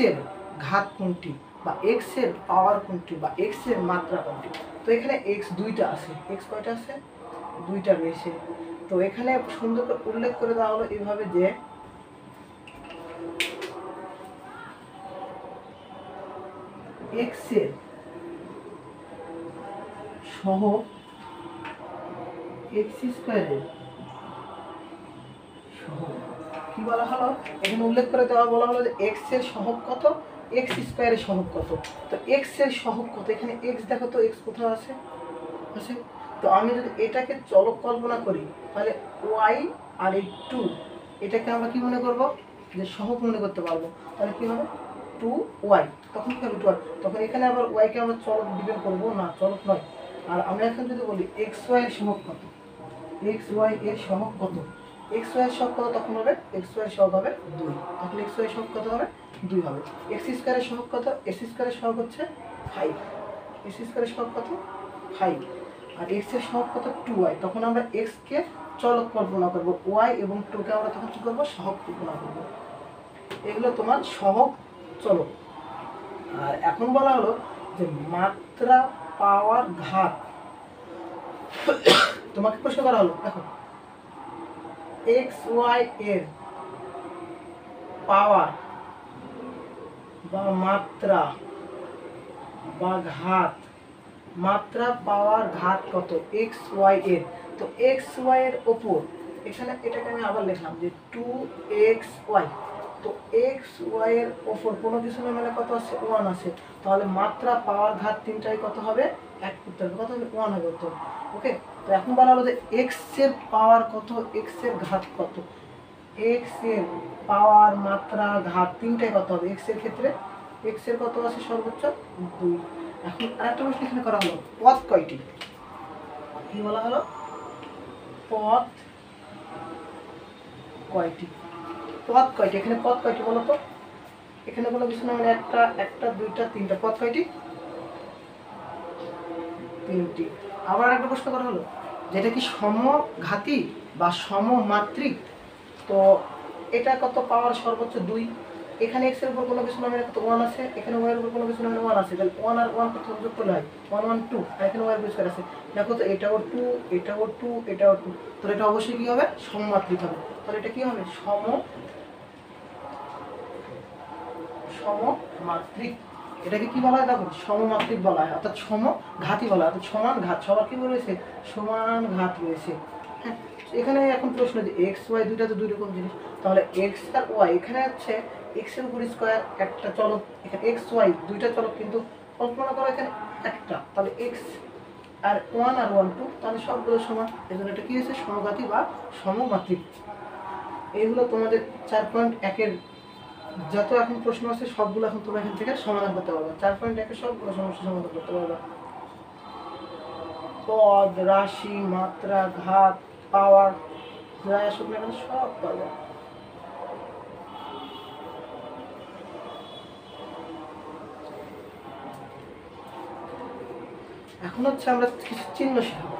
এর ঘাত কোনটি, বা এক্স এর পাওয়ার কোনটি, বা এক্স এর মাত্রা কোনটি। তো এখানে এক্স দুইটা আছে, এক্স কয়টা আছে, দুইটা রয়েছে। তো এখানে সুন্দর করে উল্লেখ করে দেওয়া হলো এইভাবে যে এক্স এর সহগ এক্স স্কয়ারের সহগ কি বলা হলো, এখানে উল্লেখ করে দেওয়া বলা হলো যে এক্স এর সহগ কত, এক্স স্কয়ারের সহগ কত। তো এক্স এর সহগ কত, এখানে এক্স দেখো তো এক্স কোথাও আছে, আছে। তো আমি যদি এটাকে চলক কল্পনা করি তাহলে ওয়াই আর এই টু, এটাকে আমরা কি মনে করব, যে সহগ মনে করতে পারবো। তাহলে কি হবে, টু ওয়াই, তখন কি হবে টু ওয়াই। তখন এখানে আবার ওয়াইকে আমরা চলক ডিপেন্ড করবো না, চলক নয়। আর আমরা এখন যদি বলি এক্স ওয়াই এর সহগ কত, এক্স ওয়াই এর সহগ কত, এক্স ওয়াই এর সহগ কত, তখন হবে এক্স ওয়াই এর সহগ হবে 2। তখন এক্স ওয়াই এর সহগ কত হবে, 2 হবে। এক্স স্কয়ারের সহগ কত, এক্স স্কয়ারের সহগ হচ্ছে 5, এক্স স্কয়ারের সহগ কত 5, আর এক্স এর সহগ কত 2y। তখন আমরা এক্স কে চলক কল্পনা করব, ওয়াই এবং 2 কে আমরা তখন কি করব, সহগ কল্পনা করব। এগুলো তোমার সহগ চলক। আর এখন বলা হলো যে মাত্রা পাওয়ার ঘাত, তোমাকে প্রশ্ন করা হলো, দেখো এক্স ওয়াই এর পাওয়ার বা মাত্রা বা ঘাত, মাত্রা পাওয়ার ঘাত কত এক্স ওয়াই এর। তো এক্স ওয়াই এর ওপর এখানে এটাকে আমি আবার লিখলাম যে 2xy। তো এক্স ওয়াই এর ওপর কোনো কিছু না মানে কত আছে, 1 আছে। তাহলে মাত্রা পাওয়ার ঘাত তিনটাই কত হবে, 1 করতে হবে, কত হবে 1 হবে উত্তর। ওকে, তো এখন বলা হলো যে এক্স এর পাওয়ার কত, এক্স এর ঘাত কত, এক্স এর পাওয়ার মাত্রা ঘাত তিনটাই কত হবে। এক্স এর ক্ষেত্রে এক্স এর কত আছে সর্বোচ্চ 2। এখন আরেকটা প্রশ্ন এখানে করা হলো, পদ কয়টি, কি বলা হলো, পদ কয়টি, পদ কয়টি, এখানে পদ কয়টি বলো তো, এখানে কোনো কিছু না মানে একটা, একটা দুইটা তিনটা, পদ কয়টি, 3টি। আবার একটা প্রশ্ন করা হলো যেটা কি সমঘাতী বা সমমাত্রিক। তো এটা কত, পাওয়ার সর্বোচ্চ 2। এখানে এক্স এর উপর কোনো কিছু না মানে কত 1 আছে, এখানে ওয়াই এর উপর কোনো কিছু না মানে 1 আছে। তাহলে 1 আর 1 কত যোগ করলে হয় 1 1 2, আর এখানে ওয়াই এর স্কয়ার আছে। দেখো তো এটাও 2, এটাও 2, এটাও 2, তাহলে এটা অবশ্যই কি হবে, সমমাত্রিক হবে। তাহলে এটা কি হবে, সমমাত্রিক। এটাকে কি বলা হয়, দেখো সমমাত্রিক বলা হয়, অর্থাৎ সমঘাতী বলা হয়, অর্থাৎ সমান ঘাত, সবার কি রয়েছে, সমান ঘাত রয়েছে। হ্যাঁ, এখানে এখন প্রশ্ন যে এক্স ওয়াই দুইটা তো দুই রকম জিনিস, তাহলে এক্স আর ওয়াই, এখানে হচ্ছে এক্স এর উপর স্কয়ার একটা চলক, এখানে এক্স ওয়াই দুইটা চলক, কিন্তু কল্পনা করো এখানে একটা, তাহলে এক্স আর 1 আর 1 2, তাহলে সবগুলো সমান, এজন্য এটা কি হয়েছে, সমঘাতী বা সমমাত্রিক। এইগুলো তোমাদের 4.1 এর যত এখন প্রশ্ন আছে সবগুলো এখন তোমরা এখান থেকে সমাধান করতে পারবে। 4.1 সবগুলো সমস্যা সমাধান করতে পারবে। পদ, রাশি, মাত্রা, ঘাত, পাওয়ার, যাই আসুক না কেন সব পারবে। এখন হচ্ছে আমরা কিছু চিহ্ন শিখবো।